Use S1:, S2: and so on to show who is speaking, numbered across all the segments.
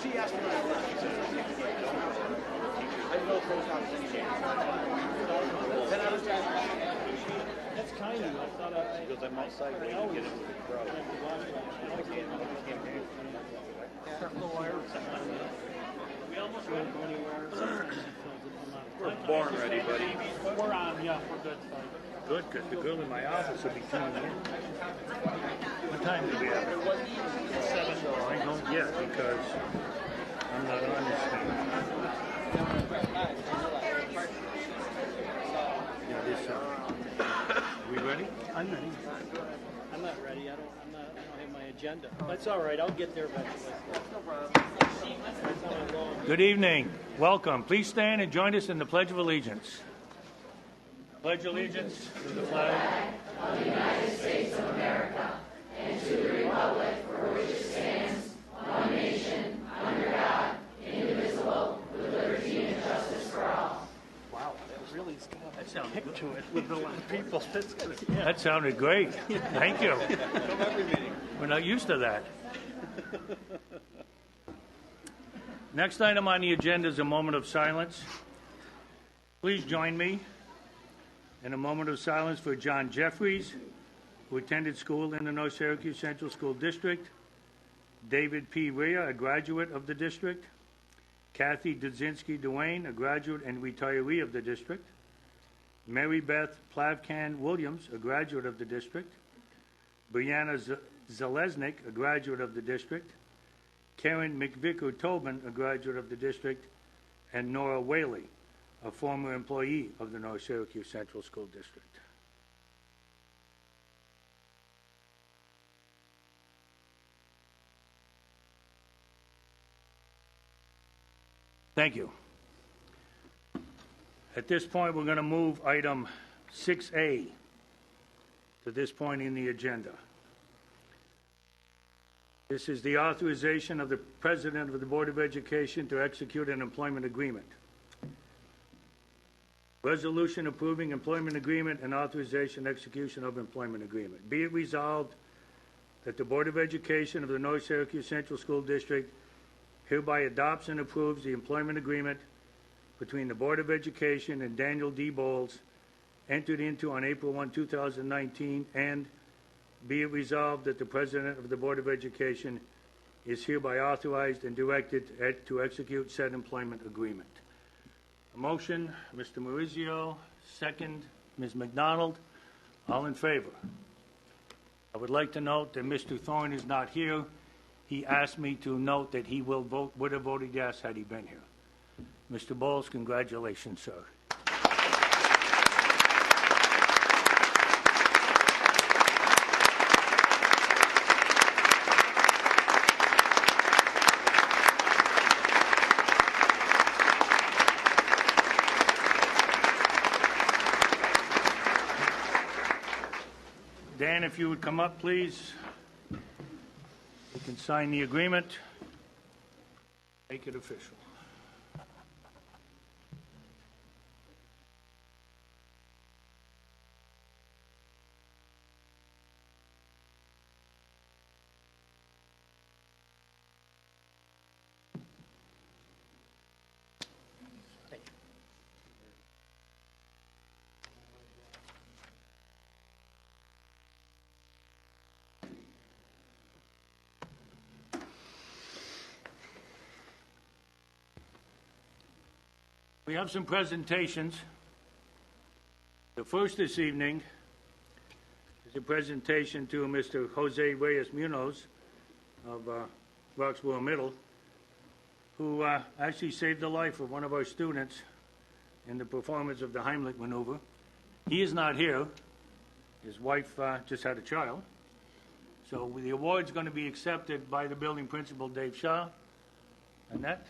S1: She asked me when I left. She said, I know post office anymore. Then I was
S2: That's kind of you. I thought
S1: She goes, I'm outside waiting to get into the crowd.
S2: We almost went anywhere. Sometimes she fills it from out.
S1: We're born ready, buddy.
S2: We're on, yeah, we're good.
S3: Good, because the girl in my office will be tuning in. What time do we have?
S2: 7.
S3: I don't yet, because I'm not on this thing. Yeah, this, we ready?
S2: I'm ready. I'm not ready. I don't have my agenda. That's all right. I'll get there eventually.
S3: Good evening. Welcome. Please stand and join us in the Pledge of Allegiance. Pledge allegiance to the flag
S4: of the United States of America and to the republic for which it stands, one nation, under God, indivisible, with liberty and justice for all.
S2: Wow, that really has got a kick to it with a lot of people.
S3: That sounded great. Thank you.
S1: Come every meeting.
S3: We're not used to that. Next item on the agenda is a moment of silence. Please join me in a moment of silence for John Jeffries, who attended school in the North Syracuse Central School District, David P. Rhea, a graduate of the district, Kathy Dudzinski Duane, a graduate and retiree of the district, Mary Beth Plavkan Williams, a graduate of the district, Brianna Zalesnik, a graduate of the district, Karen McVicker Tobin, a graduate of the district, and Nora Whaley, a former employee of the North Syracuse Central School District. Thank you. At this point, we're going to move item 6A to this point in the agenda. This is the authorization of the President of the Board of Education to execute an employment agreement. Resolution approving employment agreement and authorization execution of employment agreement. Be it resolved that the Board of Education of the North Syracuse Central School District hereby adopts and approves the employment agreement between the Board of Education and Daniel D. Bowles, entered into on April 1, 2019, and be it resolved that the President of the Board of Education is hereby authorized and directed to execute said employment agreement. A motion, Mr. Maurizio. Second, Ms. McDonald. All in favor? I would like to note that Mr. Thorne is not here. He asked me to note that he would have voted yes had he been here. Mr. Bowles, congratulations, sir. Dan, if you would come up, please. You can sign the agreement. Make it official. We have some presentations. The first this evening is a presentation to Mr. Jose Reyes Munoz of Roxborough Middle, who actually saved the life of one of our students in the performance of the Heimlich maneuver. He is not here. His wife just had a child. So the award's going to be accepted by the building principal, Dave Shaw. Annette?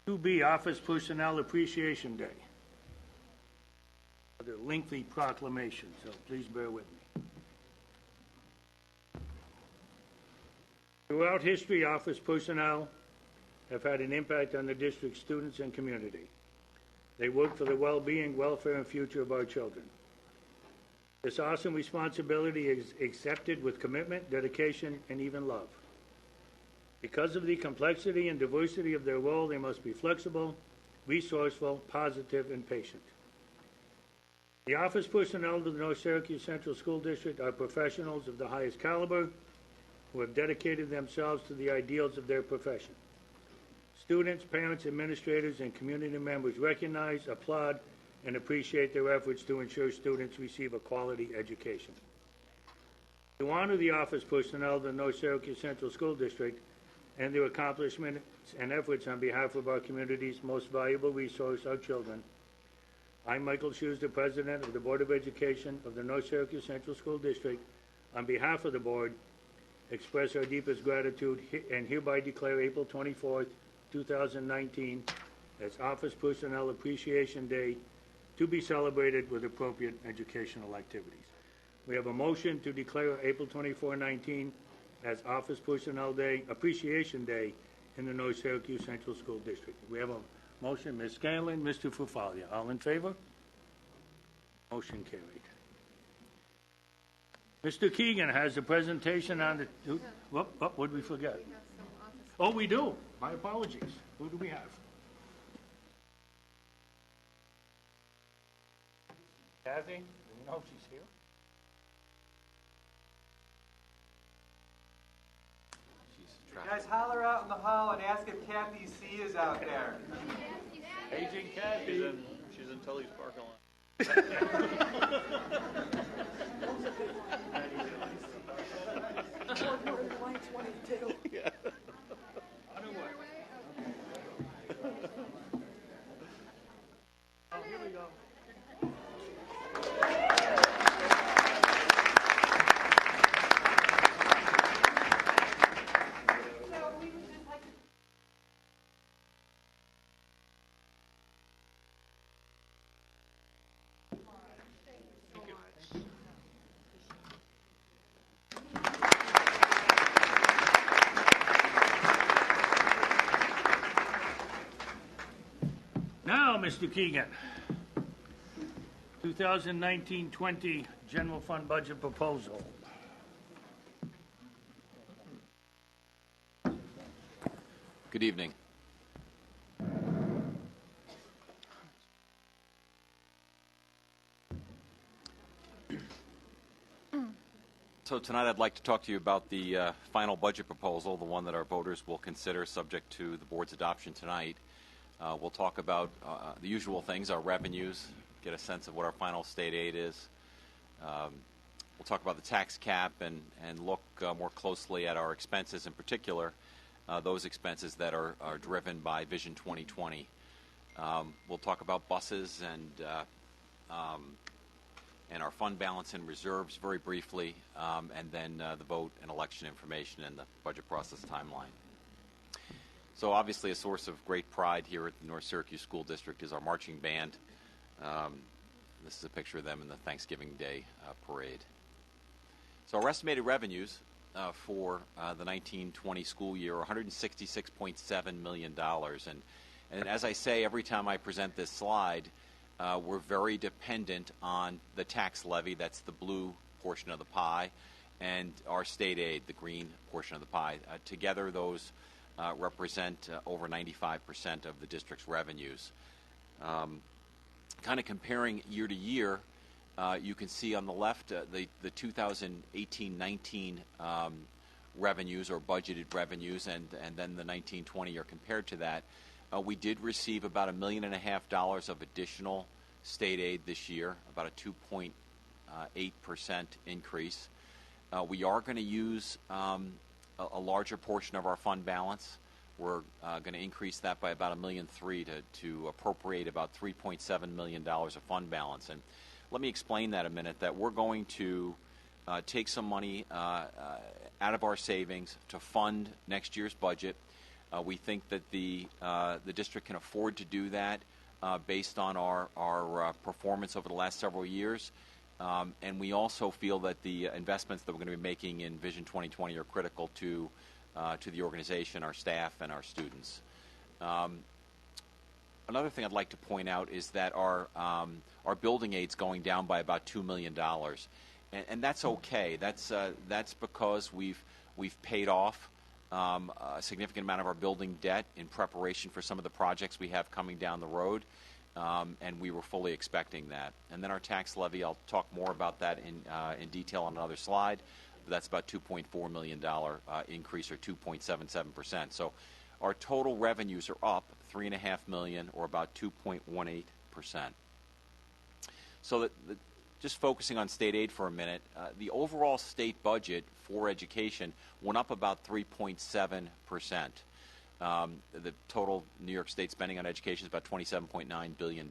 S3: 2B, Office Personnel Appreciation Day. Another lengthy proclamation, so please bear with me. Throughout history, office personnel have had an impact on the district's students and community. They work for the well-being, welfare, and future of our children. This awesome responsibility is accepted with commitment, dedication, and even love. Because of the complexity and diversity of their role, they must be flexible, resourceful, positive, and patient. The office personnel of the North Syracuse Central School District are professionals of the highest caliber who have dedicated themselves to the ideals of their profession. Students, parents, administrators, and community members recognize, applaud, and appreciate their efforts to ensure students receive a quality education. To honor the office personnel of the North Syracuse Central School District and their accomplishments and efforts on behalf of our community's most valuable resource, our children, I, Michael Shoes, the President of the Board of Education of the North Syracuse Central School District, on behalf of the Board, express our deepest gratitude and hereby declare April 24th, 2019 as Office Personnel Appreciation Day to be celebrated with appropriate educational activities. We have a motion to declare April 24, 19 as Office Personnel Day, Appreciation Day in the North Syracuse Central School District. We have a motion, Ms. Scanlon, Mr. Fufalia. All in favor? Motion carried. Mr. Keegan has a presentation on the... What did we forget? Oh, we do. My apologies. Who do we have? Kathy? Do you know if she's here?
S5: Guys, holler out in the hall and ask if Kathy C is out there.
S3: Aging Kathy.
S1: She's in Tully's parking lot. Yeah.
S3: Oh, here we go. Now, Mr. Keegan, 2019-20 general fund budget proposal.
S6: Good evening. So tonight I'd like to talk to you about the final budget proposal, the one that our voters will consider subject to the board's adoption tonight. We'll talk about the usual things, our revenues, get a sense of what our final state aid is. We'll talk about the tax cap and look more closely at our expenses, in particular, those expenses that are driven by Vision 2020. We'll talk about buses and our fund balance and reserves very briefly, and then the vote and election information and the budget process timeline. So obviously a source of great pride here at the North Syracuse School District is our marching band. This is a picture of them in the Thanksgiving Day parade. So our estimated revenues for the 1920 school year are $166.7 million. And as I say every time I present this slide, we're very dependent on the tax levy, that's the blue portion of the pie, and our state aid, the green portion of the pie. Together those represent over 95% of the district's revenues. Kind of comparing year to year, you can see on the left the 2018-19 revenues or budgeted revenues, and then the 19-20 are compared to that. We did receive about $1.5 million of additional state aid this year, about a 2.8% increase. We are going to use a larger portion of our fund balance. We're going to increase that by about $1.3 million to appropriate about $3.7 million of fund balance. And let me explain that a minute, that we're going to take some money out of our savings to fund next year's budget. We think that the district can afford to do that based on our performance over the last several years. And we also feel that the investments that we're going to be making in Vision 2020 are critical to the organization, our staff, and our students. Another thing I'd like to point out is that our building aid's going down by about $2 million, and that's okay. That's because we've paid off a significant amount of our building debt in preparation for some of the projects we have coming down the road, and we were fully expecting that. And then our tax levy, I'll talk more about that in detail on another slide. That's about $2.4 million increase, or 2.77%. So our total revenues are up $3.5 million, or about 2.18%. So just focusing on state aid for a minute, the overall state budget for education went up about 3.7%. The total New York State spending on education is about $27.9 billion.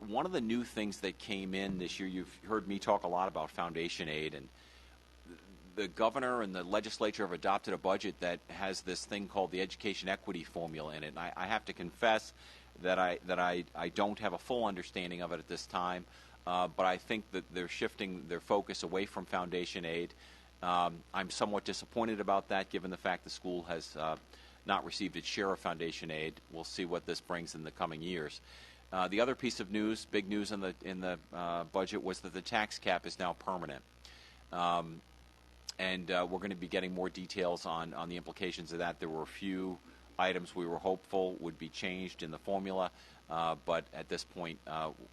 S6: One of the new things that came in this year, you've heard me talk a lot about foundation aid, and the governor and the legislature have adopted a budget that has this thing called the education equity formula in it. And I have to confess that I don't have a full understanding of it at this time, but I think that they're shifting their focus away from foundation aid. I'm somewhat disappointed about that, given the fact the school has not received its share of foundation aid. We'll see what this brings in the coming years. The other piece of news, big news in the budget, was that the tax cap is now permanent. And we're going to be getting more details on the implications of that. There were a few items we were hopeful would be changed in the formula, but at this point,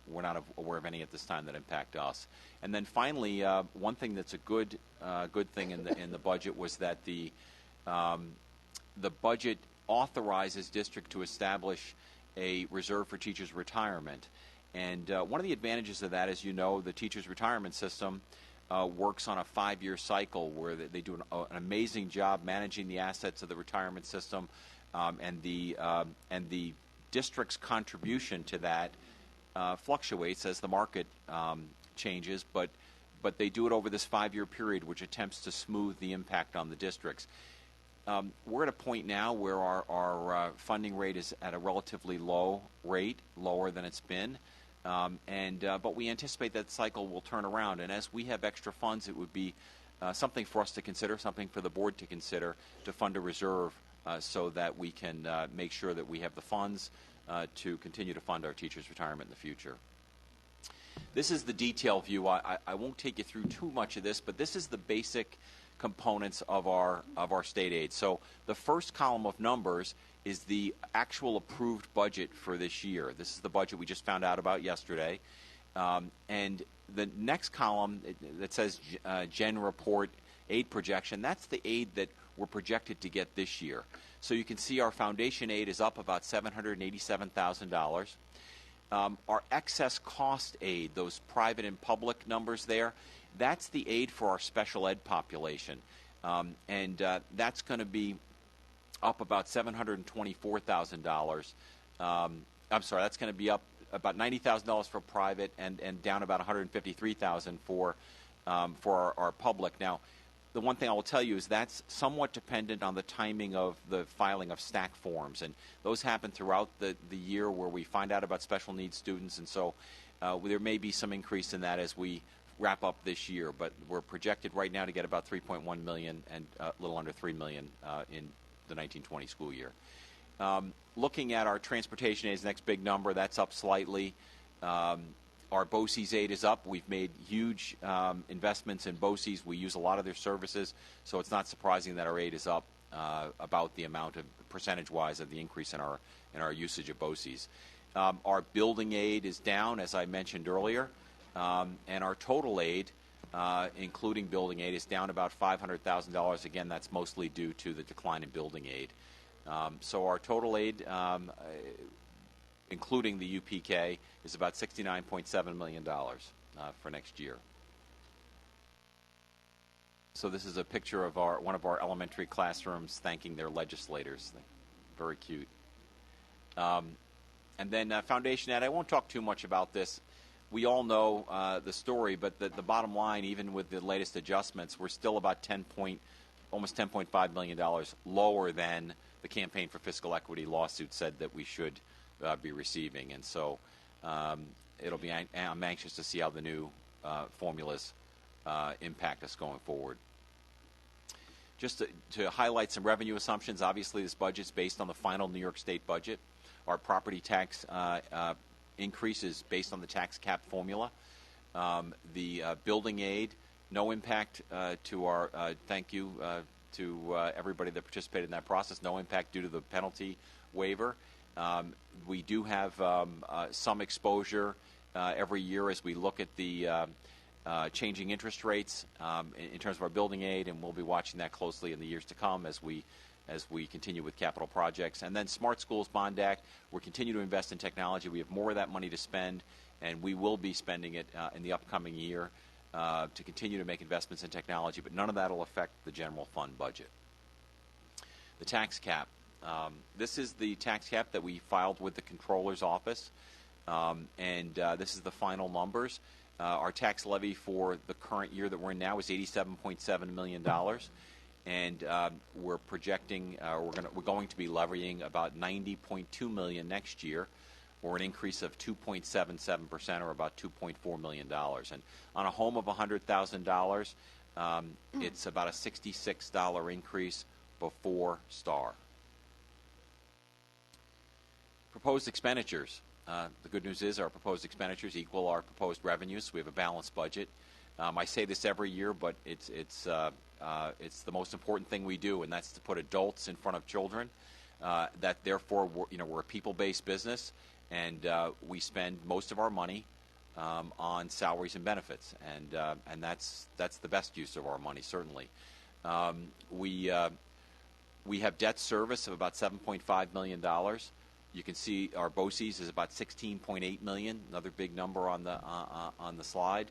S6: we're not aware of any at this time that impact us. And then finally, one thing that's a good thing in the budget was that the budget authorizes district to establish a reserve for teachers' retirement. And one of the advantages of that, as you know, the teachers' retirement system works on a 5-year cycle where they do an amazing job managing the assets of the retirement system, and the district's contribution to that fluctuates as the market changes, but they do it over this 5-year period, which attempts to smooth the impact on the districts. We're at a point now where our funding rate is at a relatively low rate, lower than it's been. But we anticipate that cycle will turn around, and as we have extra funds, it would be something for us to consider, something for the board to consider, to fund a reserve so that we can make sure that we have the funds to continue to fund our teachers' retirement in the future. This is the detailed view. I won't take you through too much of this, but this is the basic components of our state aid. So the first column of numbers is the actual approved budget for this year. This is the budget we just found out about yesterday. And the next column that says Gen Report aid projection, that's the aid that we're projected to get this year. So you can see our foundation aid is up about $787,000. Our excess cost aid, those private and public numbers there, that's the aid for our special ed population. And that's going to be up about $724,000. I'm sorry, that's going to be up about $90,000 for private and down about $153,000 for our public. Now, the one thing I will tell you is that's somewhat dependent on the timing of the filing of STAC forms, and those happen throughout the year where we find out about special needs students, and so there may be some increase in that as we wrap up this year, but we're projected right now to get about $3.1 million and a little under $3 million in the 1920 school year. Looking at our transportation aid is the next big number. That's up slightly. Our BOCES aid is up. We've made huge investments in BOCES. We use a lot of their services, so it's not surprising that our aid is up about the amount of percentage-wise of the increase in our usage of BOCES. Our building aid is down, as I mentioned earlier, and our total aid, including building aid, is down about $500,000. Again, that's mostly due to the decline in building aid. So our total aid, including the UPK, is about $69.7 million for next year. So this is a picture of one of our elementary classrooms thanking their legislators. Very cute. And then Foundation Ed, I won't talk too much about this. We all know the story, but the bottom line, even with the latest adjustments, we're still about almost $10.5 million lower than the Campaign for Fiscal Equity lawsuit said that we should be receiving. And so it'll be. I'm anxious to see how the new formulas impact us going forward. Just to highlight some revenue assumptions, obviously this budget's based on the final New York State budget. Our property tax increase is based on the tax cap formula. The building aid, no impact to our, thank you to everybody that participated in that process, no impact due to the penalty waiver. We do have some exposure every year as we look at the changing interest rates in terms of our building aid, and we'll be watching that closely in the years to come as we continue with capital projects. And then Smart Schools Bond Act, we're continuing to invest in technology. We have more of that money to spend, and we will be spending it in the upcoming year to continue to make investments in technology, but none of that will affect the general fund budget. The tax cap. This is the tax cap that we filed with the Comptroller's Office, and this is the final numbers. Our tax levy for the current year that we're in now is $87.7 million. And we're projecting we're going to be levying about $90.2 million next year, or an increase of 2.77%, or about $2.4 million. And on a home of $100,000, it's about a $66 increase before STAR. Proposed expenditures. The good news is our proposed expenditures equal our proposed revenues. We have a balanced budget. I say this every year, but it's the most important thing we do, and that's to put adults in front of children. That therefore, we're a people-based business, and we spend most of our money on salaries and benefits, and that's the best use of our money, certainly. We have debt service of about $7.5 million. You can see our BOCES is about $16.8 million, another big number on the slide.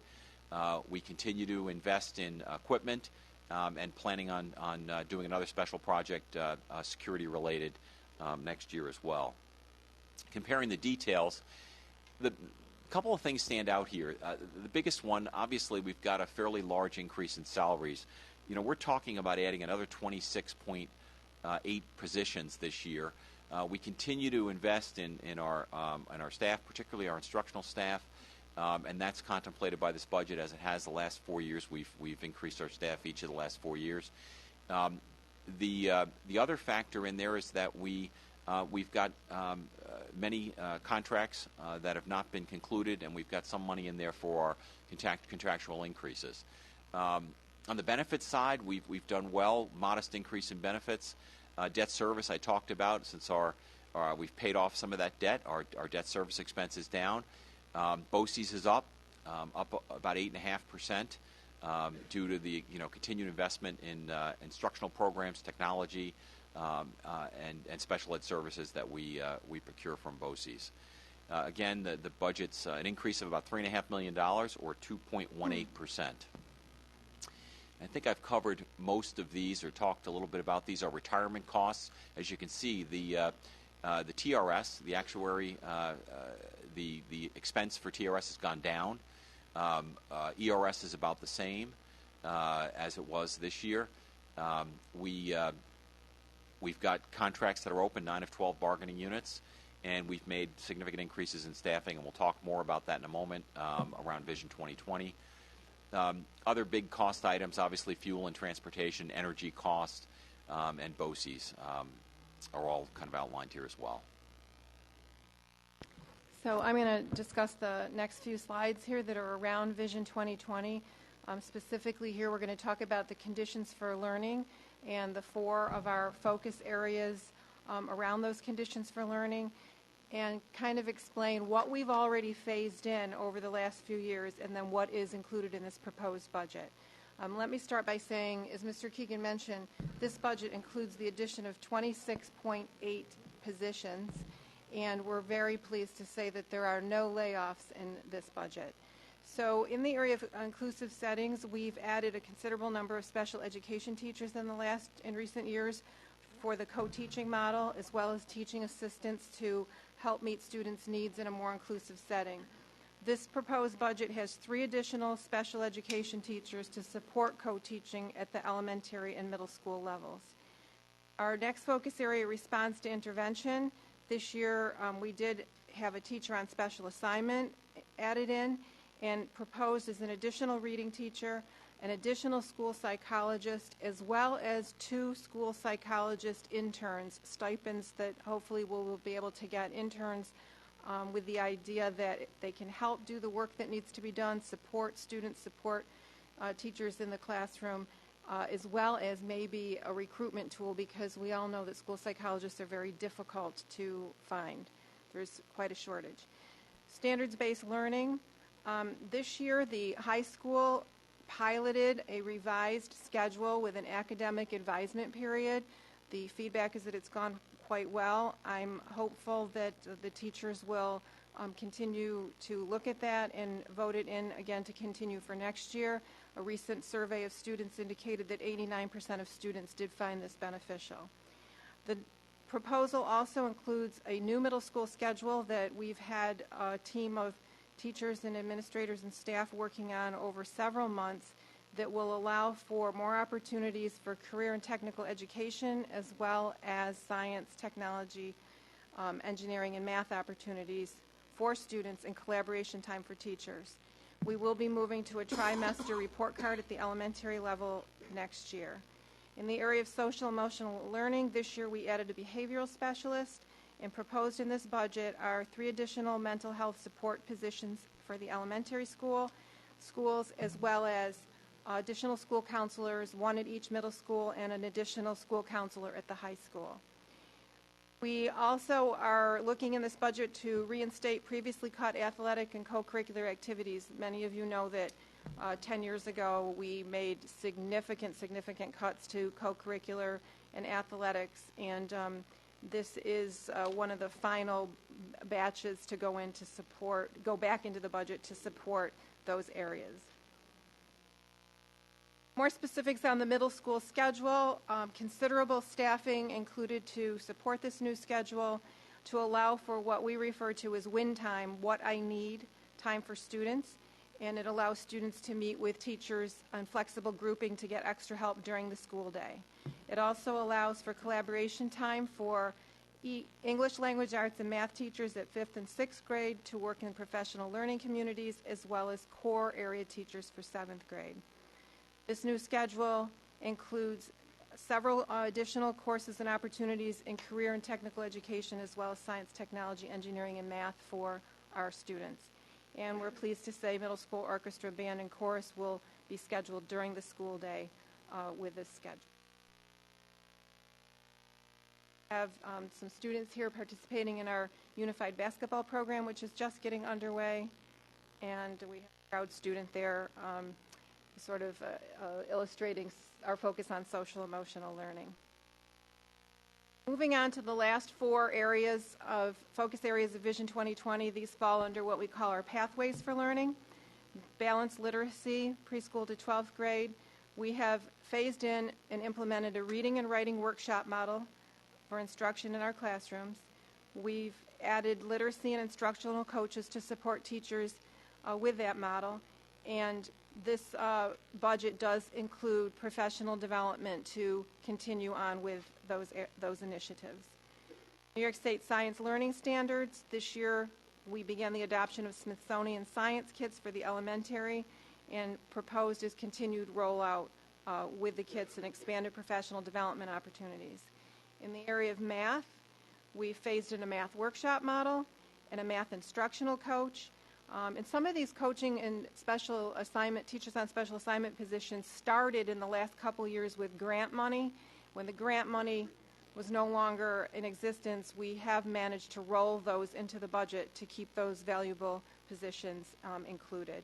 S6: We continue to invest in equipment and planning on doing another special project, security-related, next year as well. Comparing the details, the couple of things stand out here. The biggest one, obviously, we've got a fairly large increase in salaries. We're talking about adding another 26.8 positions this year. We continue to invest in our staff, particularly our instructional staff, and that's contemplated by this budget as it has the last 4 years. We've increased our staff each of the last 4 years. The other factor in there is that we've got many contracts that have not been concluded, and we've got some money in there for our contractual increases. On the benefits side, we've done well, modest increase in benefits. Debt service I talked about, since we've paid off some of that debt. Our debt service expense is down. BOCES is up about 8.5% due to the continued investment in instructional programs, technology, and special ed services that we procure from BOCES. Again, the budget's an increase of about $3.5 million, or 2.18%. I think I've covered most of these or talked a little bit about these. Our retirement costs, as you can see, the TRS, the actuary, the expense for TRS has gone down. ERS is about the same as it was this year. We've got contracts that are open, 9 of 12 bargaining units, and we've made significant increases in staffing, and we'll talk more about that in a moment around Vision 2020. Other big cost items, obviously fuel and transportation, energy cost, and BOCES are all kind of outlined here as well.
S7: So I'm going to discuss the next few slides here that are around Vision 2020. Specifically here, we're going to talk about the conditions for learning and the 4 of our focus areas around those conditions for learning, and kind of explain what we've already phased in over the last few years and then what is included in this proposed budget. Let me start by saying, as Mr. Keegan mentioned, this budget includes the addition of 26.8 positions, and we're very pleased to say that there are no layoffs in this budget. So in the area of inclusive settings, we've added a considerable number of special education teachers in recent years for the co-teaching model, as well as teaching assistants to help meet students' needs in a more inclusive setting. This proposed budget has 3 additional special education teachers to support co-teaching at the elementary and middle school levels. Our next focus area, response to intervention. This year we did have a teacher on special assignment added in, and proposed as an additional reading teacher, an additional school psychologist, as well as 2 school psychologist interns, stipends that hopefully we'll be able to get interns with the idea that they can help do the work that needs to be done, support students, support teachers in the classroom, as well as maybe a recruitment tool, because we all know that school psychologists are very difficult to find. There's quite a shortage. Standards-based learning. This year, the high school piloted a revised schedule with an academic advisement period. The feedback is that it's gone quite well. I'm hopeful that the teachers will continue to look at that and vote it in again to continue for next year. A recent survey of students indicated that 89% of students did find this beneficial. The proposal also includes a new middle school schedule that we've had a team of teachers and administrators and staff working on over several months that will allow for more opportunities for career and technical education, as well as science, technology, engineering, and math opportunities for students and collaboration time for teachers. We will be moving to a trimester report card at the elementary level next year. In the area of social emotional learning, this year we added a behavioral specialist, and proposed in this budget are 3 additional mental health support positions for the elementary schools, as well as additional school counselors, 1 at each middle school, and an additional school counselor at the high school. We also are looking in this budget to reinstate previously cut athletic and co-curricular activities. Many of you know that 10 years ago we made significant cuts to co-curricular and athletics, and this is one of the final batches to go back into the budget to support those areas. More specifics on the middle school schedule. Considerable staffing included to support this new schedule to allow for what we refer to as win time, what I need, time for students, and it allows students to meet with teachers on flexible grouping to get extra help during the school day. It also allows for collaboration time for English, language, arts, and math teachers at 5th and 6th grade to work in professional learning communities, as well as core area teachers for 7th grade. This new schedule includes several additional courses and opportunities in career and technical education, as well as science, technology, engineering, and math for our students. And we're pleased to say middle school orchestra, band, and chorus will be scheduled during the school day with this schedule. We have some students here participating in our unified basketball program, which is just getting underway, and we have a proud student there sort of illustrating our focus on social emotional learning. Moving on to the last 4 areas of focus areas of Vision 2020, these fall under what we call our pathways for learning. Balanced literacy, preschool to 12th grade. We have phased in and implemented a reading and writing workshop model for instruction in our classrooms. We've added literacy and instructional coaches to support teachers with that model, and this budget does include professional development to continue on with those initiatives. New York State Science Learning Standards. This year we began the adoption of Smithsonian science kits for the elementary, and proposed is continued rollout with the kits and expanded professional development opportunities. In the area of math, we phased in a math workshop model and a math instructional coach. And some of these coaching and special assignment, teachers on special assignment positions started in the last couple years with grant money. When the grant money was no longer in existence, we have managed to roll those into the budget to keep those valuable positions included.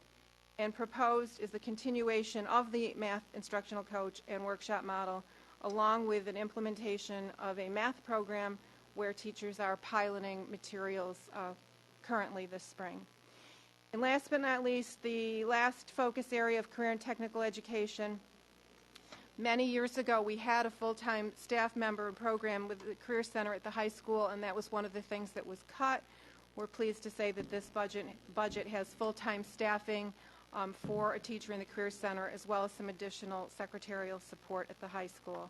S7: And proposed is the continuation of the math instructional coach and workshop model, along with an implementation of a math program where teachers are piloting materials currently this spring. And last but not least, the last focus area of career and technical education. Many years ago, we had a full-time staff member program with the Career Center at the high school, and that was one of the things that was cut. We're pleased to say that this budget has full-time staffing for a teacher in the Career Center, as well as some additional secretarial support at the high school.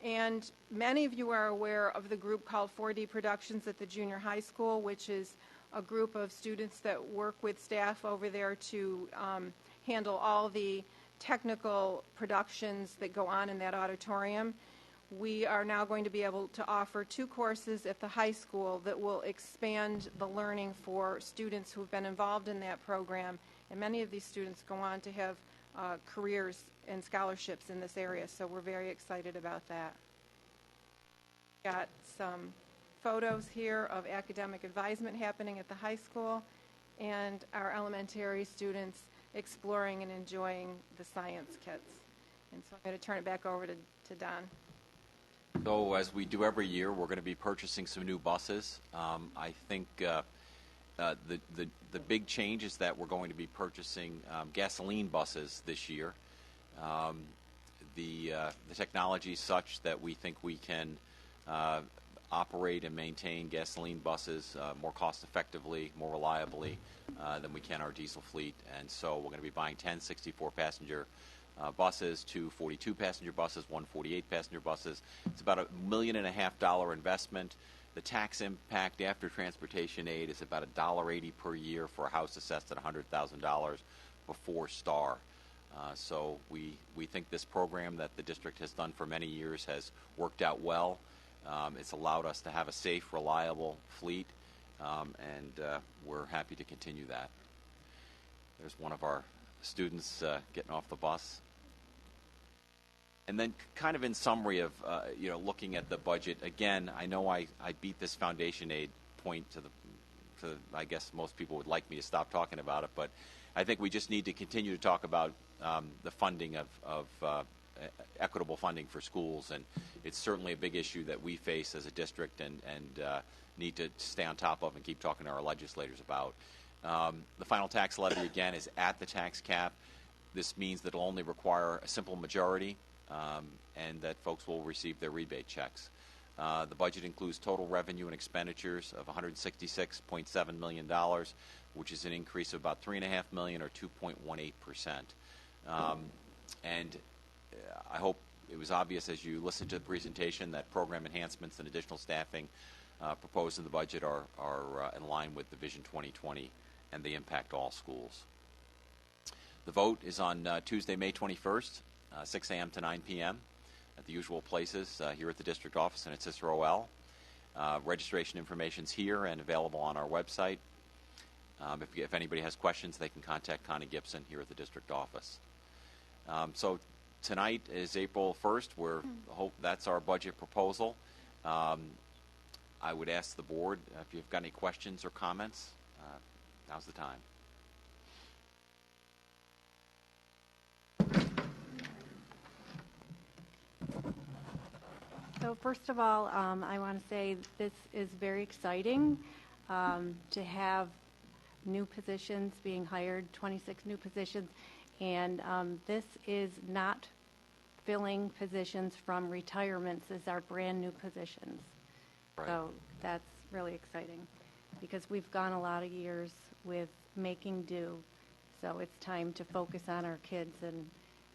S7: And many of you are aware of the group called 4D Productions at the junior high school, which is a group of students that work with staff over there to handle all the technical productions that go on in that auditorium. We are now going to be able to offer 2 courses at the high school that will expand the learning for students who have been involved in that program, and many of these students go on to have careers and scholarships in this area, so we're very excited about that. Got some photos here of academic advisement happening at the high school and our elementary students exploring and enjoying the science kits. And so I'm going to turn it back over to Don.
S6: So as we do every year, we're going to be purchasing some new buses. I think the big change is that we're going to be purchasing gasoline buses this year. The technology is such that we think we can operate and maintain gasoline buses more cost effectively, more reliably than we can our diesel fleet. And so we're going to be buying 10 64-passenger buses, 2 42-passenger buses, 1 48-passenger buses. It's about $1.5 million investment. The tax impact after transportation aid is about $1.80 per year for a house assessed at $100,000 before STAR. So we think this program that the district has done for many years has worked out well. It's allowed us to have a safe, reliable fleet, and we're happy to continue that. There's one of our students getting off the bus. And then kind of in summary of, looking at the budget, again, I know I beat this foundation aid point to I guess most people would like me to stop talking about it, but I think we just need to continue to talk about the funding of equitable funding for schools, and it's certainly a big issue that we face as a district and need to stay on top of and keep talking to our legislators about. The final tax levy, again, is at the tax cap. This means that it'll only require a simple majority and that folks will receive their rebate checks. The budget includes total revenue and expenditures of $166.7 million, which is an increase of about $3.5 million or 2.18%. And I hope it was obvious as you listened to the presentation that program enhancements and additional staffing proposed in the budget are in line with the Vision 2020 and they impact all schools. The vote is on Tuesday, May 21st, 6 a.m. to 9 p.m. at the usual places here at the district office and at Cicero L. Registration information is here and available on our website. If anybody has questions, they can contact Connie Gibson here at the district office. So tonight is April 1st. That's our budget proposal. I would ask the board if you've got any questions or comments. Now's the time.
S8: So first of all, I want to say this is very exciting to have new positions being hired, 26 new positions, and this is not filling positions from retirements. These are brand new positions.
S6: Right.
S8: So that's really exciting because we've gone a lot of years with making do. So it's time to focus on our kids and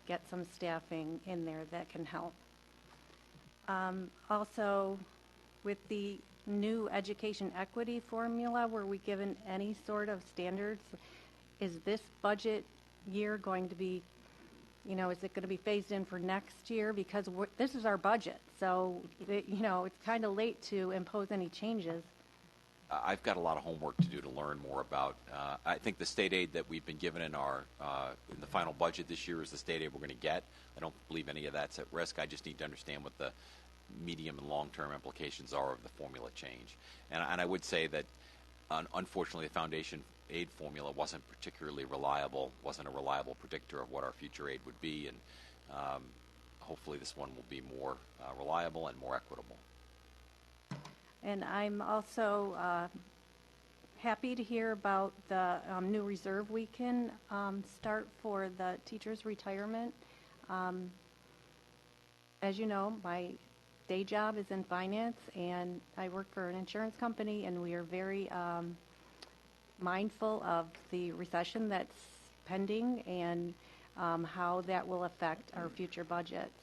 S8: get some staffing in there that can help. Also, with the new education equity formula, were we given any sort of standards? Is this budget year going to be, is it going to be phased in for next year? Because this is our budget, so, it's kind of late to impose any changes.
S6: I've got a lot of homework to do to learn more about. I think the state aid that we've been given in the final budget this year is the state aid we're going to get. I don't believe any of that's at risk. I just need to understand what the medium and long-term implications are of the formula change. And I would say that, unfortunately, the foundation aid formula wasn't particularly reliable, wasn't a reliable predictor of what our future aid would be, and hopefully this one will be more reliable and more equitable.
S8: And I'm also happy to hear about the new reserve we can start for the teachers' retirement. As you know, my day job is in finance, and I work for an insurance company, and we are very mindful of the recession that's pending and how that will affect our future budgets.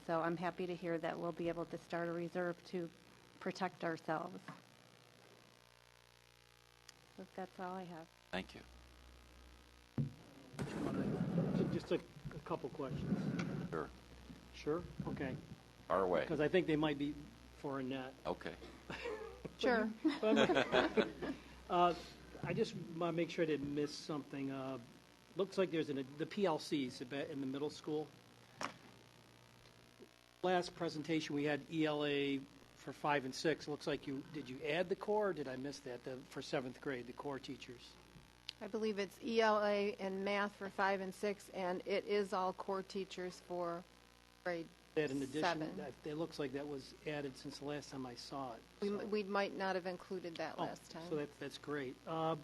S8: So I'm happy to hear that we'll be able to start a reserve to protect ourselves. So that's all I have.
S6: Thank you.
S2: Just a couple questions.
S6: Sure.
S2: Sure? Okay.
S6: Fire away.
S2: Because I think they might be for Annette.
S6: Okay.
S7: Sure.
S2: I just want to make sure I didn't miss something. Looks like there's the PLCs in the middle school. Last presentation we had ELA for 5 and 6. Looks like did you add the core, or did I miss that for 7th grade, the core teachers?
S7: I believe it's ELA and math for 5 and 6, and it is all core teachers for grade
S2: That in addition,
S7: 7.
S2: it looks like that was added since the last time I saw it. So.
S7: We might not have included that last time.
S2: So that's great. I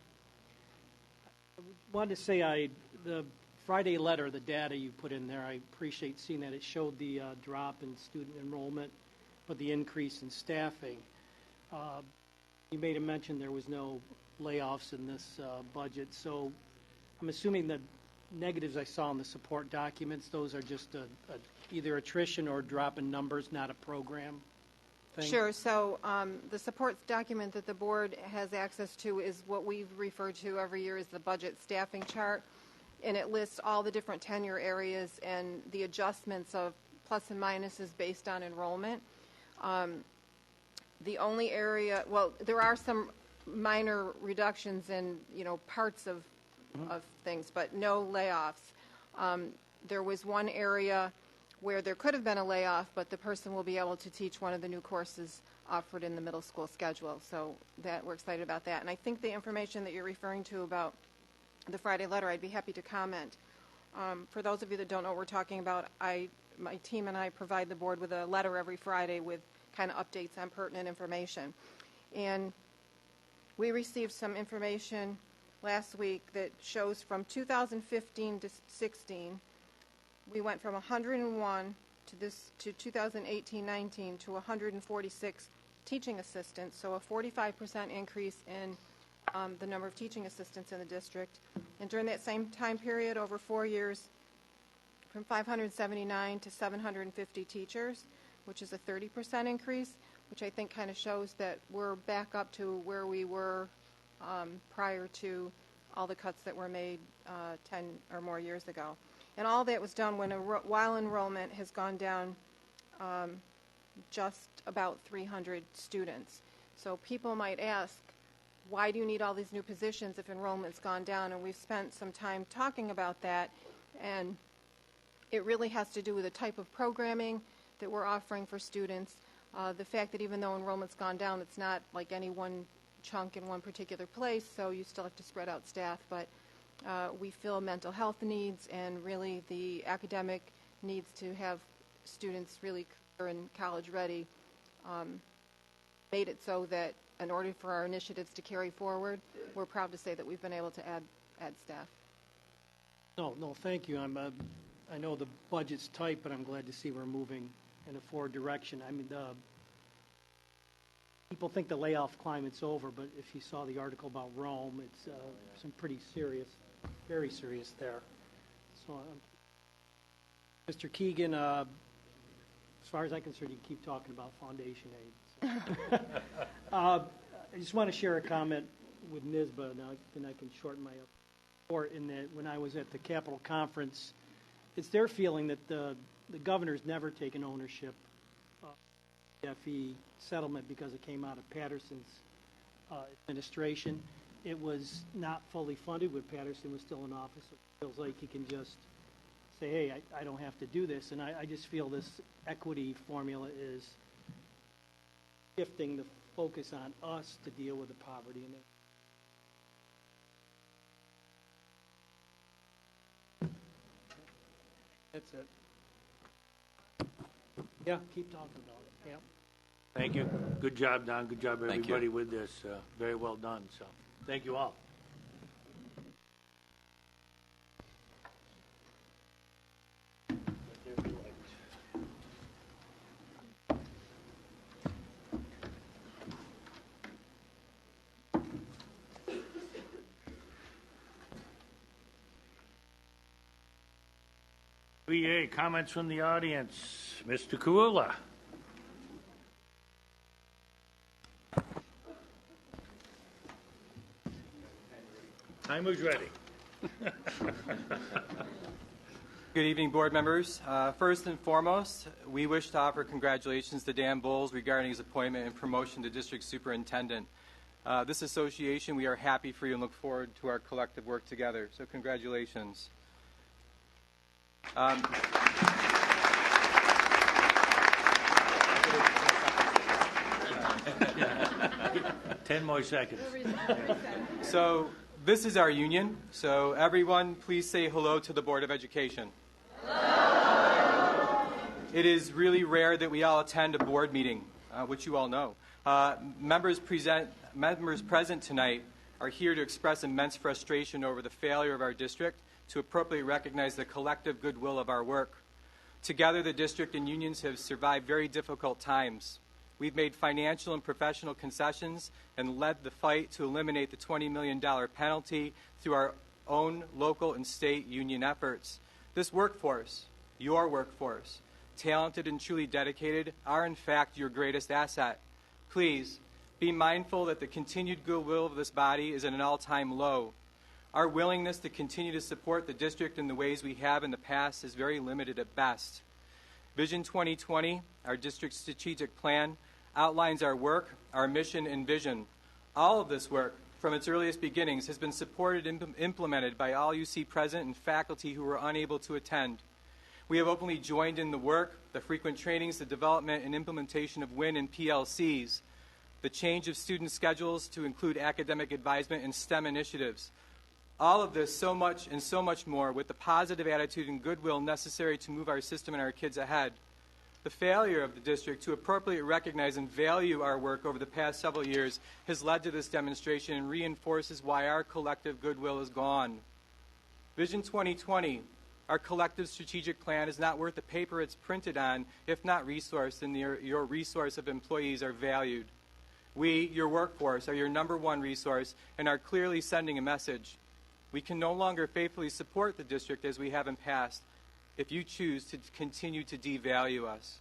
S2: wanted to say the Friday letter, the data you put in there, I appreciate seeing that. It showed the drop in student enrollment, but the increase in staffing. You made a mention there was no layoffs in this budget, so I'm assuming the negatives I saw in the support documents, those are just either attrition or drop in numbers, not a program thing?
S7: Sure. So the support document that the board has access to is what we refer to every year as the budget staffing chart, and it lists all the different tenure areas and the adjustments of plus and minuses based on enrollment. The only area, well, there are some minor reductions in, parts of things, but no layoffs. There was one area where there could have been a layoff, but the person will be able to teach one of the new courses offered in the middle school schedule. So we're excited about that. And I think the information that you're referring to about the Friday letter, I'd be happy to comment. For those of you that don't know what we're talking about, my team and I provide the board with a letter every Friday with kind of updates on pertinent information. And we received some information last week that shows from 2015 to 16, we went from 101 to 2018-19 to 146 teaching assistants, so a 45% increase in the number of teaching assistants in the district. And during that same time period, over 4 years, from 579 to 750 teachers, which is a 30% increase, which I think kind of shows that we're back up to where we were prior to all the cuts that were made 10 or more years ago. And all that was done while enrollment has gone down just about 300 students. So people might ask, why do you need all these new positions if enrollment's gone down? And we've spent some time talking about that, and it really has to do with the type of programming that we're offering for students. The fact that even though enrollment's gone down, it's not like any one chunk in one particular place, so you still have to spread out staff, but we fill mental health needs and really the academic needs to have students really in college ready, made it so that in order for our initiatives to carry forward, we're proud to say that we've been able to add staff.
S2: No, thank you. I know the budget's tight, but I'm glad to see we're moving in a forward direction. I mean, people think the layoff climate's over, but if you saw the article about Rome, it's some pretty serious, very serious there. So, Mr. Keegan, as far as I'm concerned, you keep talking about foundation aid. So. I just want to share a comment with NYSBA, now then I can shorten my report, in that when I was at the Capitol Conference, it's their feeling that the governor's never taken ownership of the FE settlement because it came out of Patterson's administration. It was not fully funded when Patterson was still in office. It feels like he can just say, hey, I don't have to do this. And I just feel this equity formula is shifting the focus on us to deal with the poverty in it. That's it. Yeah, keep talking about it. Yeah.
S3: Thank you. Good job, Don. Good job,
S6: Thank
S3: everybody,
S6: you.
S3: with this. Very well done. So, Thank you all. VA, comments from the audience. Mr. Kurula. Timer's ready.
S5: Good evening, board members. First and foremost, we wish to offer congratulations to Dan Bowles regarding his appointment and promotion to district superintendent. This association, we are happy for you and look forward to our collective work together. So congratulations.
S3: 10 more seconds.
S5: So this is our union. So everyone, please say hello to the Board of Education. Hello. It is really rare that we all attend a board meeting, which you all know. Members present tonight are here to express immense frustration over the failure of our district to appropriately recognize the collective goodwill of our work. Together, the district and unions have survived very difficult times. We've made financial and professional concessions and led the fight to eliminate the $20 million penalty through our own local and state union efforts. This workforce, your workforce, talented and truly dedicated, are in fact your greatest asset. Please be mindful that the continued goodwill of this body is at an all-time low. Our willingness to continue to support the district in the ways we have in the past is very limited at best. Vision 2020, our district strategic plan, outlines our work, our mission, and vision. All of this work, from its earliest beginnings, has been supported and implemented by all you see present and faculty who were unable to attend. We have openly joined in the work, the frequent trainings, the development and implementation of WIN and PLCs, the change of student schedules to include academic advisement and STEM initiatives. All of this, so much and so much more, with the positive attitude and goodwill necessary to move our system and our kids ahead. The failure of the district to appropriately recognize and value our work over the past several years has led to this demonstration and reinforces why our collective goodwill is gone. Vision 2020, our collective strategic plan, is not worth the paper it's printed on if not resourced and your resource of employees are valued. We, your workforce, are your number one resource and are clearly sending a message. We can no longer faithfully support the district as we have in past if you choose to continue to devalue us.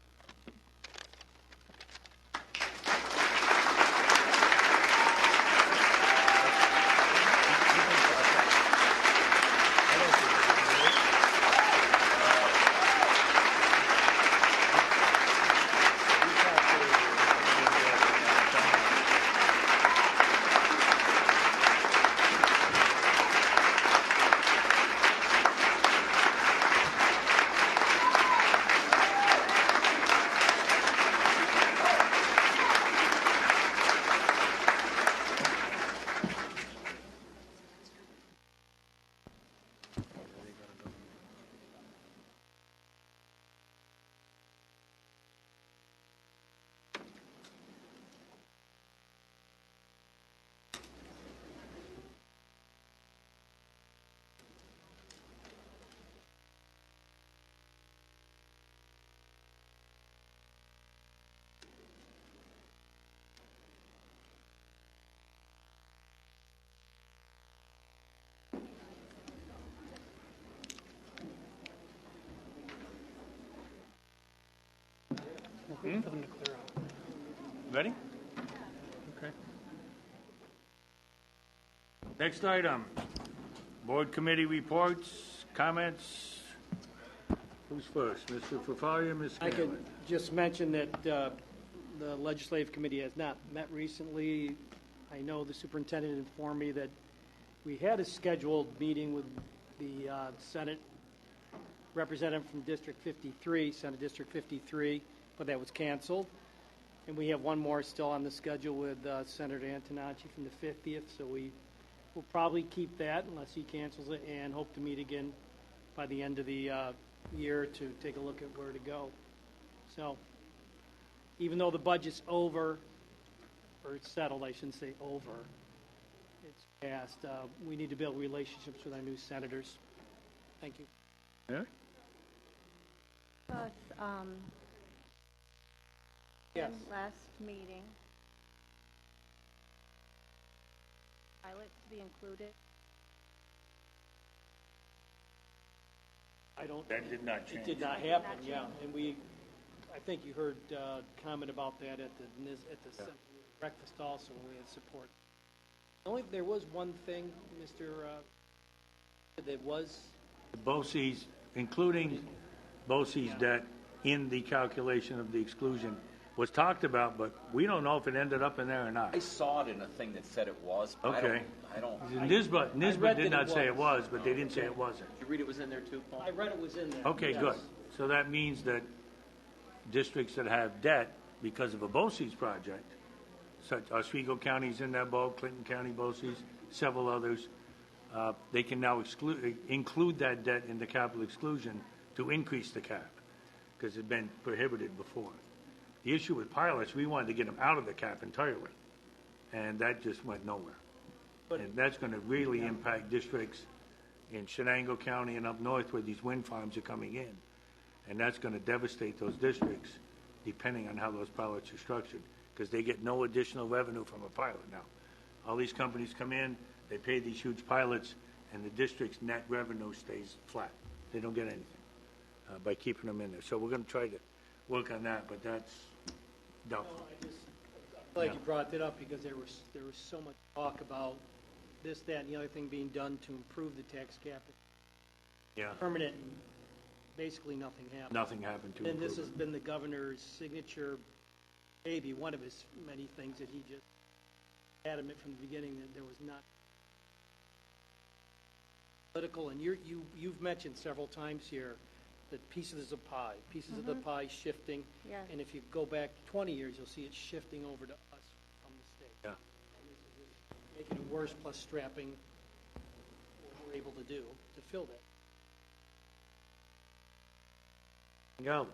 S2: For them to clear out.
S3: Ready? Okay. Next item, board committee reports, comments. Who's first, Mr. Fafaria, Ms.
S2: I
S3: Scanlon?
S2: could just mention that the legislative committee has not met recently. I know the superintendent informed me that we had a scheduled meeting with the Senate representative from District 53, Senate District 53, but that was canceled. And we have one more still on the schedule with Senator Antonacci from the 50th, so we will probably keep that unless he cancels it, and hope to meet again by the end of the year to take a look at where to go. So even though the budget's over, or it's settled, I shouldn't say over, it's passed. We need to build relationships with our new senators. Thank you.
S3: Yeah?
S8: Us,
S2: Yes.
S8: last meeting. Pilots to be included.
S2: I don't.
S3: That did not
S2: It
S3: change.
S2: did not happen, yeah. And I think you heard comment about that at the breakfast also, when we had support. There was one thing, Mr. That was,
S3: BOCES, including BOCES debt in the calculation of the exclusion, was talked about, but we don't know if it ended up in there or not.
S1: I saw it in a thing that said it was, but
S3: Okay.
S1: I don't.
S3: Nisbet
S2: read
S3: did
S2: that
S3: not
S2: it
S3: say it
S2: was.
S3: was, but they didn't say it wasn't.
S1: Did you read it was in there too, Paul?
S2: I read it was in there.
S3: Okay,
S2: yes.
S3: good. So that means that districts that have debt because of a BOCES project, such Oswego County's in that boat, Clinton County BOCES, several others, they can now include that debt in the capital exclusion to increase the cap, because it's been prohibited before. The issue with pilots, we wanted to get them out of the cap entirely, and that just went nowhere. And that's going to really impact districts in Shenango County and up north where these wind farms are coming in. And that's going to devastate those districts, depending on how those pilots are structured, because they get no additional revenue from a pilot now. All these companies come in, they pay these huge pilots, and the district's net revenue stays flat. They don't get anything by keeping them in there. So we're going to try to work on that, but that's doubtful.
S2: I'm glad you brought that up, because there was so much talk about this, that, and the other thing being done to improve the tax cap.
S3: Yeah,
S2: Permanent, and basically nothing happened.
S3: nothing happened to
S2: And this
S3: improve
S2: has
S3: it.
S2: been the governor's signature, maybe one of his many things that he just adamant from the beginning that there was not political. And you've mentioned several times here that pieces of the pie shifting.
S8: Yes.
S2: And if you go back 20 years, you'll see it shifting over to us from the state.
S3: Yeah.
S2: Making it worse, plus strapping what we're able to do to fill that.
S3: Anything else?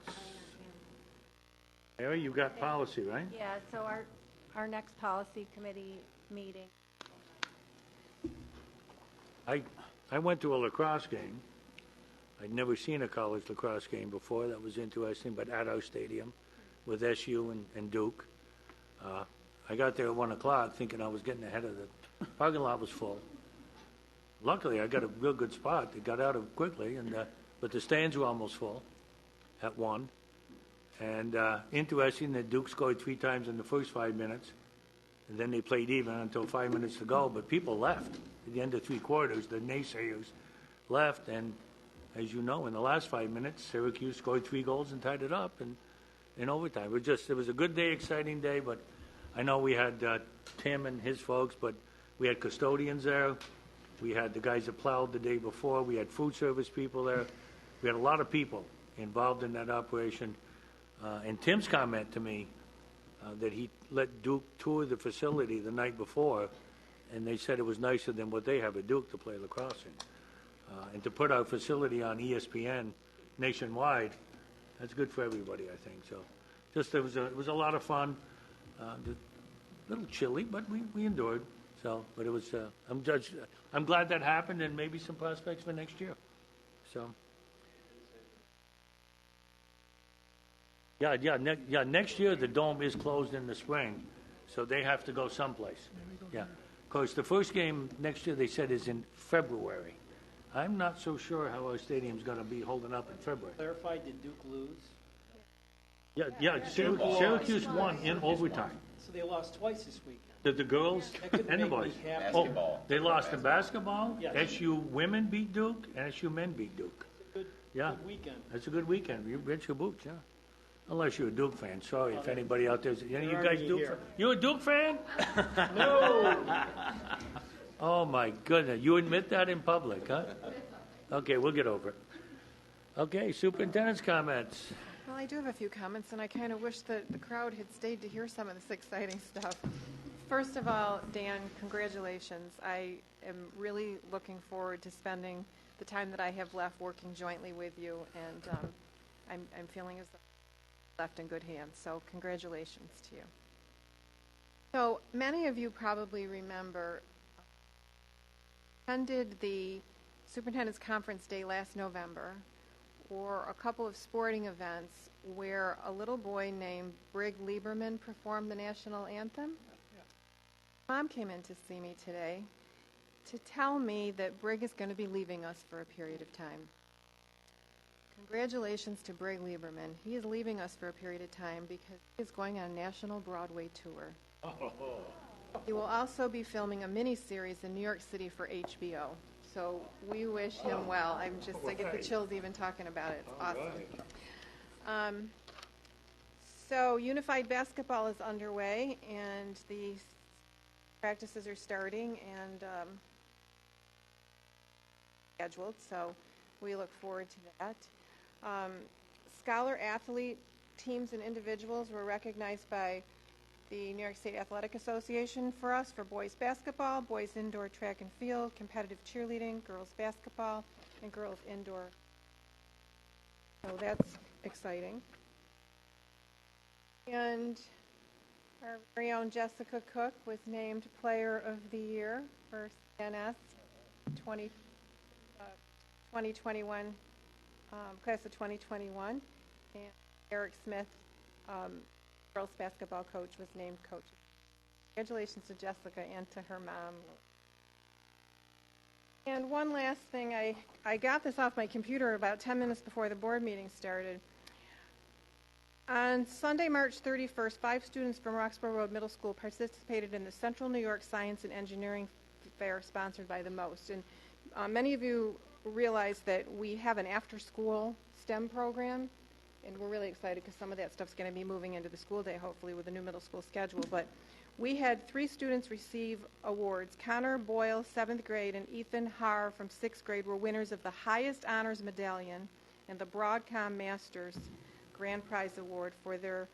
S3: Mary, you've got policy, right?
S8: Yeah, so our next policy committee meeting,
S3: I went to a lacrosse game. I'd never seen a college lacrosse game before. That was interesting, but at our stadium with SU and Duke. I got there at 1 o'clock thinking I was getting ahead of the parking lot was full. Luckily, I got a real good spot. They got out of quickly, but the stands were almost full at 1. And interesting that Duke scored 3 times in the first 5 minutes, and then they played even until 5 minutes to go. But people left at the end of 3 quarters. The naysayers left, and as you know, in the last 5 minutes, Syracuse scored 3 goals and tied it up in overtime. It was a good day, exciting day. But I know we had Tim and his folks, but we had custodians there. We had the guys that plowed the day before. We had food service people there. We had a lot of people involved in that operation. And Tim's comment to me that he let Duke tour the facility the night before, and they said it was nicer than what they have at Duke to play lacrosse in. And to put our facility on ESPN nationwide, that's good for everybody, I think. So, it was a lot of fun. A little chilly, but we endured. So, but it was. I'm glad that happened, and maybe some prospects for next year. So. Yeah. Next year the dome is closed in the spring, so they have to go someplace. Yeah, of course the first game next year they said is in February. I'm not so sure how our stadium's going to be holding up in February.
S2: Clarified, did Duke lose?
S3: Yeah. Syracuse won in overtime.
S2: So they lost twice this weekend.
S3: The girls
S2: That could
S3: and the
S2: make me
S3: boys.
S2: happy.
S1: Basketball.
S3: They lost in basketball.
S2: Yes.
S3: SU women beat Duke, and SU men beat Duke.
S2: Good weekend.
S3: That's a good weekend. You bet your boots, yeah. Unless you're a Duke fan. Sorry if anybody out there's. You
S2: There
S3: guys
S2: are
S3: Duke
S2: here.
S3: fan? You a Duke fan?
S2: No.
S3: Oh my goodness! You admit that in public, huh? Okay, we'll get over it. Okay, superintendent's comments.
S7: Well, I do have a few comments, and I kind of wish that the crowd had stayed to hear some of this exciting stuff. First of all, Dan, congratulations. I am really looking forward to spending the time that I have left working jointly with you, and I'm feeling as though I'm left in good hands, so congratulations to you. So many of you probably remember attended the Superintendent's Conference Day last November, or a couple of sporting events where a little boy named Brig Lieberman performed the national anthem? Mom came in to see me today to tell me that Brig is going to be leaving us for a period of time. Congratulations to Brig Lieberman. He is leaving us for a period of time because he is going on a national Broadway tour. He will also be filming a mini-series in New York City for HBO. So we wish him well. I get the chills even talking about it. It's awesome. So Unified Basketball is underway, and the practices are starting and scheduled, so we look forward to that. Scholar athlete teams and individuals were recognized by the New York State Athletic Association for us for boys basketball, boys indoor track and field, competitive cheerleading, girls basketball, and girls indoor. So that's exciting. And our very own Jessica Cook was named Player of the Year for CNS 2021, class of 2021. And Eric Smith, girls basketball coach, was named coach. Congratulations to Jessica and to her mom. And one last thing, I got this off my computer about 10 minutes before the board meeting started. On Sunday, March 31st, 5 students from Roxborough Road Middle School participated in the Central New York Science and Engineering Fair sponsored by the MOST. And many of you realize that we have an after-school STEM program, and we're really excited because some of that stuff's going to be moving into the school day, hopefully, with the new middle school schedule. But we had 3 students receive awards. Connor Boyle, 7th grade, and Ethan Haar from 6th grade were winners of the highest honors medallion and the Broadcom Masters Grand Prize Award for their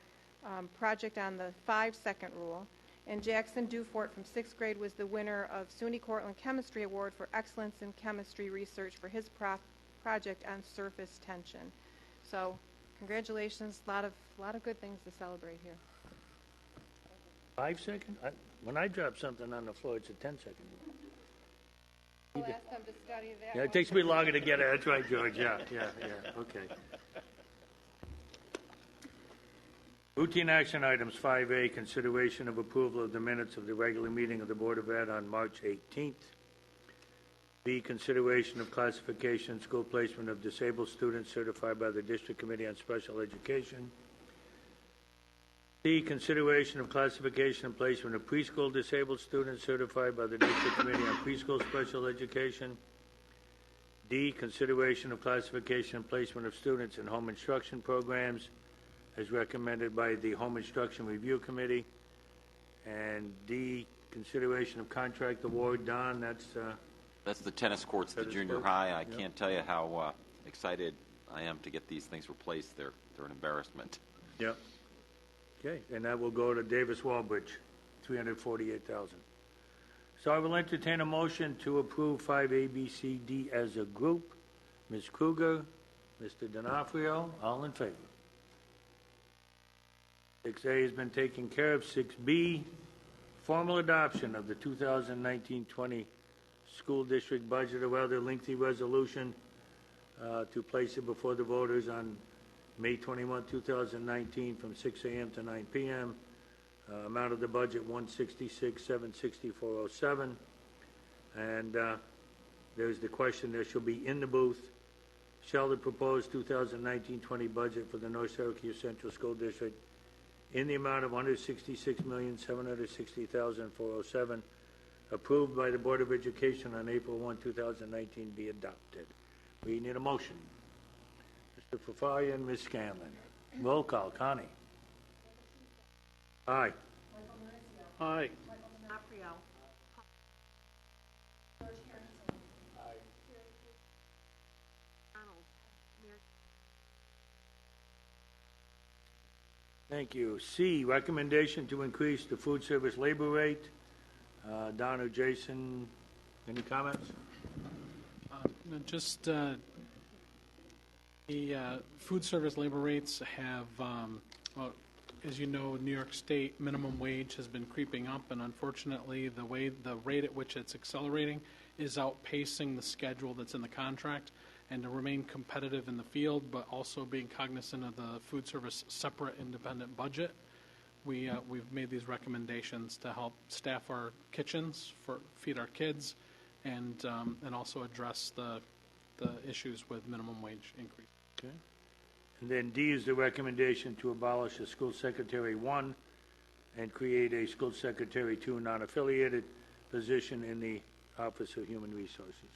S7: project on the 5-second rule. And Jackson Dufort from 6th grade was the winner of SUNY Cortland Chemistry Award for Excellence in Chemistry Research for his project on surface tension. So congratulations, a lot of good things to celebrate here.
S3: 5 seconds? When I drop something on the floor, it's a 10-second.
S7: I'll ask them to study that.
S3: Yeah, it takes me longer to get it. That's right, George. Yeah, okay. Routine action items 5A, consideration of approval of the minutes of the regular meeting of the Board of Ed on March 18th. B, consideration of classification and school placement of disabled students certified by the District Committee on Special Education. C, consideration of classification and placement of preschool disabled students certified by the District Committee on Preschool Special Education. D, consideration of classification and placement of students in home instruction programs as recommended by the Home Instruction Review Committee. And D, consideration of contract award. Don,
S6: that's the tennis courts at the junior high. I can't tell you how excited I am to get these things replaced. They're an embarrassment.
S3: Yep. Okay, and that will go to Davis Walbridge, $348,000. So I will entertain a motion to approve 5A, B, C, D as a group. Ms. Kruger, Mr. D'Onofrio, all in favor. 6A has been taken care of. 6B, formal adoption of the 2019-20 school district budget or other lengthy resolution to place it before the voters on May 21, 2019 from 6 a.m. to 9 p.m. Amount of the budget $166,764.07. And there's the question there shall be in the booth. Shall the proposed 2019-20 budget for the North Syracuse Central School District in the amount of $166,760,407 approved by the Board of Education on April 1, 2019 be adopted? We need a motion. Mr. Fafaria and Ms. Scanlon. Roll call. Connie. Aye.
S2: Aye.
S3: Thank you. C, recommendation to increase the food service labor rate. Don or Jason, any comments?
S9: Just the food service labor rates have, well, as you know, New York State minimum wage has been creeping up, and unfortunately, the rate at which it's accelerating is outpacing the schedule that's in the contract, and to remain competitive in the field, but also being cognizant of the food service separate independent budget, we've made these recommendations to help staff our kitchens, feed our kids, and also address the issues with minimum wage increase.
S3: Okay. And then D is the recommendation to abolish the school secretary 1 and create a school secretary 2 non-affiliated position in the Office of Human Resources.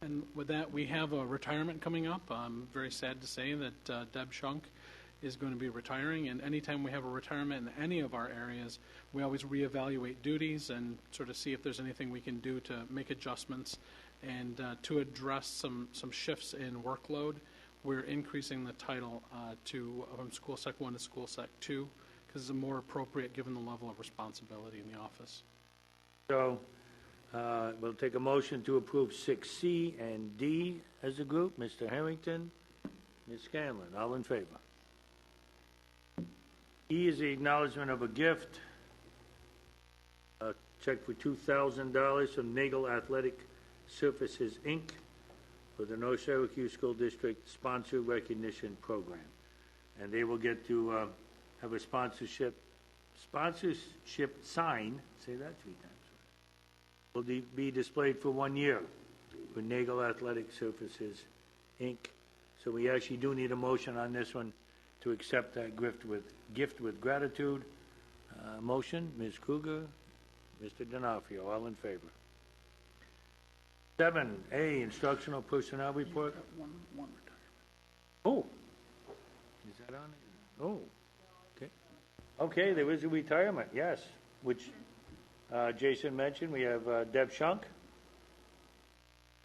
S9: And with that, we have a retirement coming up. I'm very sad to say that Deb Shunk is going to be retiring, and anytime we have a retirement in any of our areas, we always reevaluate duties and sort of see if there's anything we can do to make adjustments and to address some shifts in workload. We're increasing the title from School Sec 1 to School Sec 2 because it's more appropriate given the level of responsibility in the office.
S3: So we'll take a motion to approve 6C and D as a group. Mr. Harrington, Ms. Scanlon, all in favor? E is the acknowledgement of a gift, a check for $2,000 from Nagel Athletic Surfaces, Inc. for the North Syracuse School District Sponsor Recognition Program. And they will get to have a sponsorship sign, say that 3 times, will be displayed for 1 year for Nagel Athletic Surfaces, Inc. So we actually do need a motion on this one to accept that gift with gratitude. Motion, Ms. Kruger, Mr. D'Onofrio, all in favor. 7A, instructional personnel report. Oh, is that on it? Oh, okay. Okay, there is a retirement, yes, which Jason mentioned. We have Deb Shunk.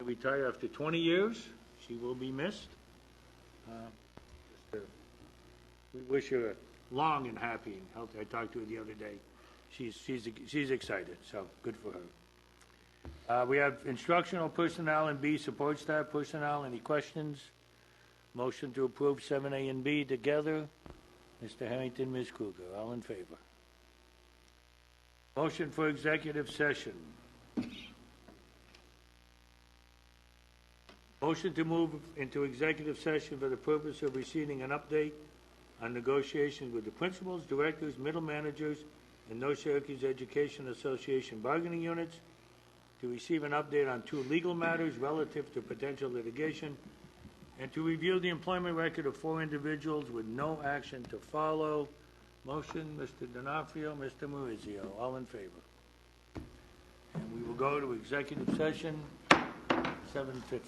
S3: Retire after 20 years. She will be missed. We wish her long and happy and healthy. I talked to her the other day. She's excited, so good for her. We have instructional personnel and B, support staff personnel. Any questions? Motion to approve 7A and B together. Mr. Harrington, Ms. Kruger, all in favor. Motion for executive session. Motion to move into executive session for the purpose of receiving an update on negotiations with the principals, directors, middle managers, and North Syracuse Education Association bargaining units, to receive an update on 2 legal matters relative to potential litigation, and to review the employment record of 4 individuals with no action to follow. Motion, Mr. D'Onofrio, Mr. Maurizio, all in favor. And we will go to executive session, 7:15.